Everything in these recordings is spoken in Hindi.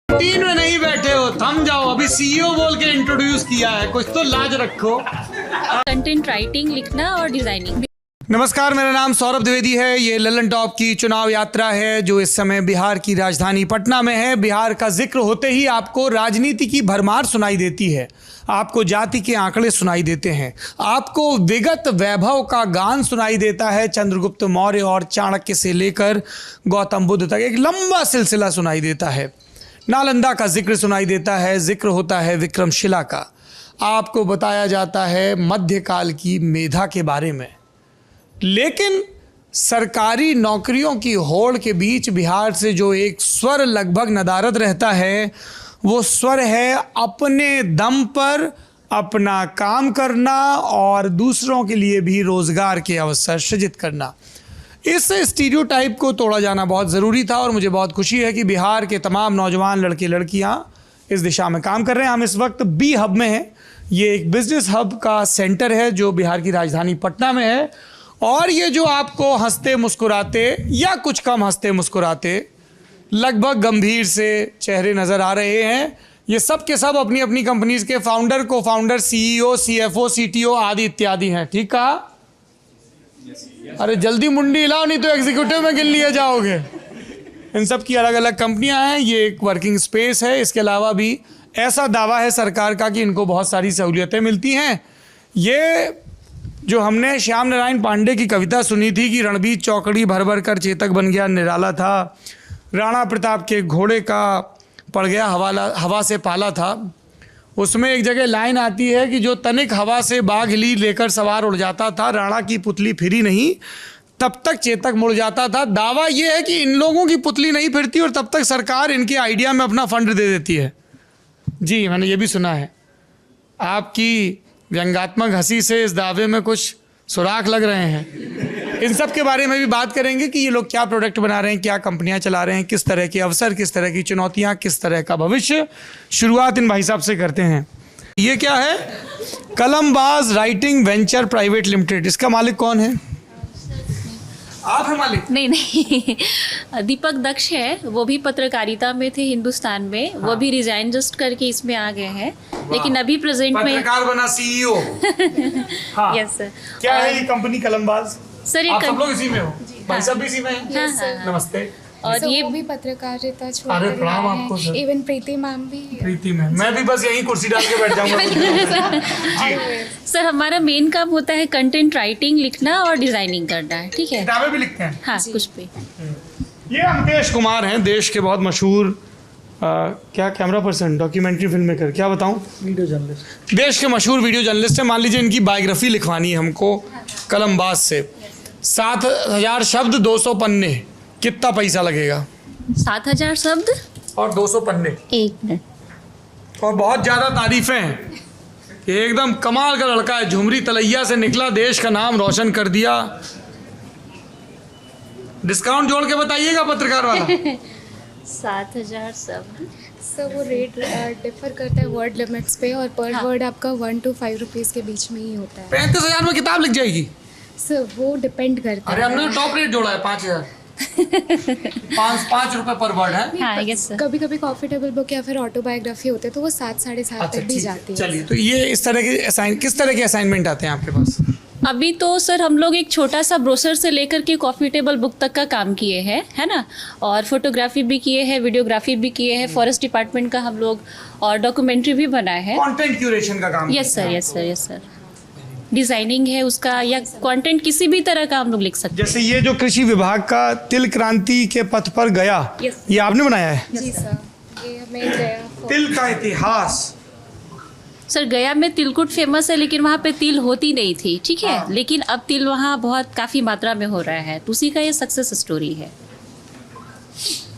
तीन में नहीं बैठे हो, थम जाओ। अभी सीईओ बोल के इंट्रोड्यूस किया है, कुछ तो लाज रखो। कंटेंट राइटिंग, लिखना और डिजाइनिंग। नमस्कार, मेरा नाम सौरभ द्विवेदी है। ये ललन टॉप की चुनाव यात्रा है जो इस समय बिहार की राजधानी पटना में है। बिहार का जिक्र होते ही आपको राजनीति की भरमार सुनाई देती है, आपको जाति के आंकड़े सुनाई देते हैं, आपको विगत वैभव का गान सुनाई देता है। चंद्रगुप्त मौर्य और चाणक्य से लेकर गौतम बुद्ध तक एक लंबा सिलसिला सुनाई देता है। नालंदा का जिक्र सुनाई देता है, जिक्र होता है विक्रमशिला का। आपको बताया जाता है मध्यकाल की मेधा के बारे में। लेकिन सरकारी नौकरियों की होड़ के बीच बिहार से जो एक स्वर लगभग नदारद रहता है, वो स्वर है अपने दम पर अपना काम करना और दूसरों के लिए भी रोजगार के अवसर सृजित करना। इस स्टीरियोटाइप को तोड़ा जाना बहुत ज़रूरी था और मुझे बहुत खुशी है कि बिहार के तमाम नौजवान लड़के लड़कियां इस दिशा में काम कर रहे हैं। हम इस वक्त बी हब में हैं। ये एक बिजनेस हब का सेंटर है जो बिहार की राजधानी पटना में है। और ये जो आपको हंसते मुस्कुराते या कुछ कम हंसते मुस्कुराते लगभग गंभीर से चेहरे नज़र आ रहे हैं, ये सब के सब अपनी अपनी कंपनीज के फाउंडर, को फाउंडर, सीईओ, सीएफओ, सीटीओ आदि इत्यादि हैं। ठीक कहा? अरे जल्दी मुंडी हिलाओ, नहीं तो एग्जीक्यूटिव में गिन लिए जाओगे। इन सब की अलग अलग कंपनियां हैं। ये एक वर्किंग स्पेस है। इसके अलावा भी ऐसा दावा है सरकार का कि इनको बहुत सारी सहूलियतें मिलती हैं। ये जो हमने श्याम नारायण पांडे की कविता सुनी थी कि रणबीर चौकड़ी भर भर कर चेतक बन गया निराला था, राणा प्रताप के घोड़े का पड़ गया हवा से पाला था, उसमें एक जगह लाइन आती है कि जो तनिक हवा से बाघ ली लेकर सवार उड़ जाता था, राणा की पुतली फिरी नहीं तब तक चेतक मुड़ जाता था। दावा ये है कि इन लोगों की पुतली नहीं फिरती और तब तक सरकार इनके आइडिया में अपना फंड दे देती है। जी, मैंने ये भी सुना है। आपकी व्यंग्यात्मक हंसी से इस दावे में कुछ सुराख लग रहे हैं। इन सब के बारे में भी बात करेंगे कि ये लोग क्या प्रोडक्ट बना रहे हैं, क्या कंपनियां चला रहे हैं, किस तरह के अवसर, किस तरह की चुनौतियां, किस तरह का भविष्य। शुरुआत इन भाई साहब से करते हैं। ये क्या है? कलमबाज राइटिंग वेंचर प्राइवेट लिमिटेड। इसका मालिक कौन है? आप हैं मालिक? नहीं, दीपक दक्ष है, वो भी पत्रकारिता में थे हिंदुस्तान में। वो भी रिजाइन जस्ट करके इसमें आ गए हैं, लेकिन अभी प्रेजेंट में पत्रकार बना सीईओ। हाँ। Yes sir. क्या है ये कंपनी कलमबाज? सर ये आप सब लोग इसी में हो? भाई साहब भी इसी में हैं? हाँ। नमस्ते। और ये वो भी पत्रकारिता छोड़ अरे कर प्रणाम आए हैं। आपको सर। इवन प्रीति मैम भी। प्रीति में मैं भी बस यहीं कुर्सी डाल के बैठ जाऊंगा। जी। सर हमारा मेन काम होता है कंटेंट राइटिंग, लिखना और डिजाइनिंग करना है। ठीक है? किताबें भी लिखते हैं? हाँ, कुछ पे। ये अंकेश कुमार हैं, देश के बहुत मशहूर क्या camera person, documentary film maker, क्या बताऊं, वीडियो जर्नलिस्ट, देश के मशहूर वीडियो जर्नलिस्ट हैं। मान लीजिए इनकी बायोग्राफी लिखवानी है हमको कलमबाज से। 7000 शब्द, 200 पन्ने, कितना पैसा लगेगा? 7000 शब्द और 200 पन्ने। 1 मिनट। और बहुत ज़्यादा तारीफें हैं कि एकदम कमाल का लड़का है, झुमरी तलैया से निकला, देश का नाम रोशन कर दिया। डिस्काउंट जोड़ के बताइएगा पत्रकार वाला। 7000 शब्द। सर वो रेट डिफर करता है वर्ड लिमिट्स पे, और पर वर्ड आपका 1 to 5 रुपीज़ के बीच में ही होता है। 35,000 में किताब लिख जाएगी? सर वो डिपेंड करता अरे है। हमने तो टॉप रेट जोड़ा है 5000। 5 रुपए पर वर्ड है। हाँ, यस सर। कभी कभी कॉफी टेबल बुक या फिर ऑटोबायोग्राफी होते हैं तो वो 7 साढ़े 7 तक भी जाती है। चलिए, तो ये इस तरह के किस तरह के असाइनमेंट आते हैं आपके पास? अभी तो सर हम लोग एक छोटा सा ब्रोशर से लेकर के कॉफी टेबल बुक तक का काम किए हैं, है ना। और फोटोग्राफी भी किए हैं, वीडियोग्राफी भी किए हैं, फॉरेस्ट डिपार्टमेंट का हम लोग, और डॉक्यूमेंट्री भी बनाए हैं। कंटेंट क्यूरेशन का काम? Yes sir, yes sir, yes sir. Designing है उसका, या कंटेंट किसी भी तरह का हम लोग लिख सकते हैं। जैसे ये जो कृषि विभाग का तिल क्रांति के पथ पर गया, ये आपने बनाया है? जी सर, ये हमें गया तिल का इतिहास। सर गया में तिलकुट फेमस है, लेकिन वहाँ पे तिल होती नहीं थी। ठीक है? हाँ। लेकिन अब तिल वहाँ बहुत काफ़ी मात्रा में हो रहा है, तो उसी का ये सक्सेस स्टोरी है।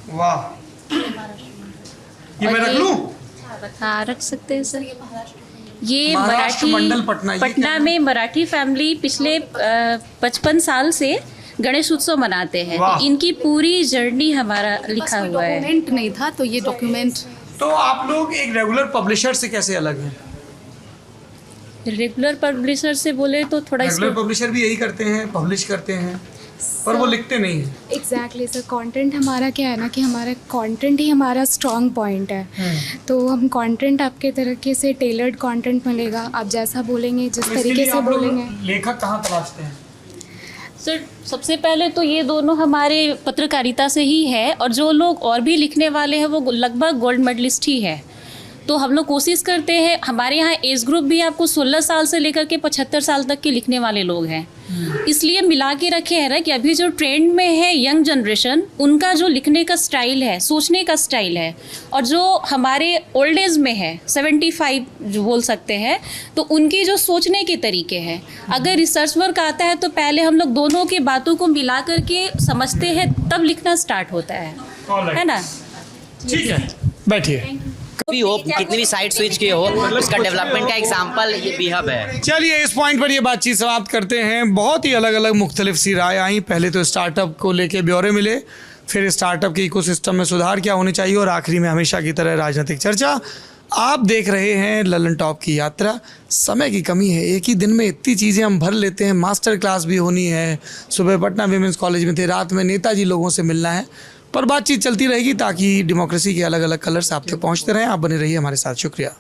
वाह, ये मैं रख लूं? हाँ, रख सकते हैं सर। ये महाराष्ट्र मराठी मंडल पटना, ये पटना क्या? में मराठी फैमिली पिछले 55 साल से गणेश उत्सव मनाते हैं। वाह। तो इनकी पूरी जर्नी हमारा लिखा हुआ है। डॉक्यूमेंट नहीं था, तो ये डॉक्यूमेंट। तो आप लोग एक रेगुलर पब्लिशर से कैसे अलग हैं? रेगुलर पब्लिशर से बोले तो थोड़ा रेगुलर इसको पब्लिशर भी यही करते हैं, पब्लिश करते हैं। पर वो लिखते नहीं हैं। एग्जैक्टली सर, कंटेंट हमारा क्या है ना कि हमारा कंटेंट ही हमारा स्ट्रॉन्ग पॉइंट है। तो हम कंटेंट आपके तरीके से टेलर्ड कंटेंट मिलेगा, आप जैसा बोलेंगे जिस तो इसके तरीके लिए से आप लोग बोलेंगे। लेखक कहाँ तलाशते हैं? सर सबसे पहले तो ये दोनों हमारे पत्रकारिता से ही है, और जो लोग और भी लिखने वाले हैं वो लगभग गोल्ड मेडलिस्ट ही है। तो हम लोग कोशिश करते हैं, हमारे यहाँ एज ग्रुप भी आपको 16 साल से लेकर के 75 साल तक के लिखने वाले लोग हैं। इसलिए मिला के रखे हैं ना कि अभी जो ट्रेंड में है यंग जनरेशन, उनका जो लिखने का स्टाइल है, सोचने का स्टाइल है, और जो हमारे ओल्ड एज में है 75 जो बोल सकते हैं, तो उनकी जो सोचने के तरीके हैं। अगर रिसर्च वर्क आता है तो पहले हम लोग दोनों की बातों को मिला करके समझते हैं, तब लिखना स्टार्ट होता है ना। ठीक है, बैठिए। भी हो, कितनी भी साइट स्विच की हो, उसका डेवलपमेंट का एग्जांपल ये बीहब है। चलिए इस पॉइंट पर ये बातचीत समाप्त करते हैं। बहुत ही अलग अलग मुख्तलिफ सी राय आई। पहले तो स्टार्टअप को लेके ब्यौरे मिले, फिर स्टार्टअप के इकोसिस्टम में सुधार क्या होने चाहिए, और आखिरी में हमेशा की तरह राजनीतिक चर्चा। आप देख रहे हैं ललन टॉप की यात्रा। समय की कमी है, एक ही दिन में इतनी चीज़ें हम भर लेते हैं। मास्टर क्लास भी होनी है, सुबह पटना वीमेंस कॉलेज में थे, रात में नेताजी लोगों से मिलना है, पर बातचीत चलती रहेगी ताकि डेमोक्रेसी के अलग अलग कलर्स आप तक पहुंचते रहें। आप बने रहिए हमारे साथ। शुक्रिया।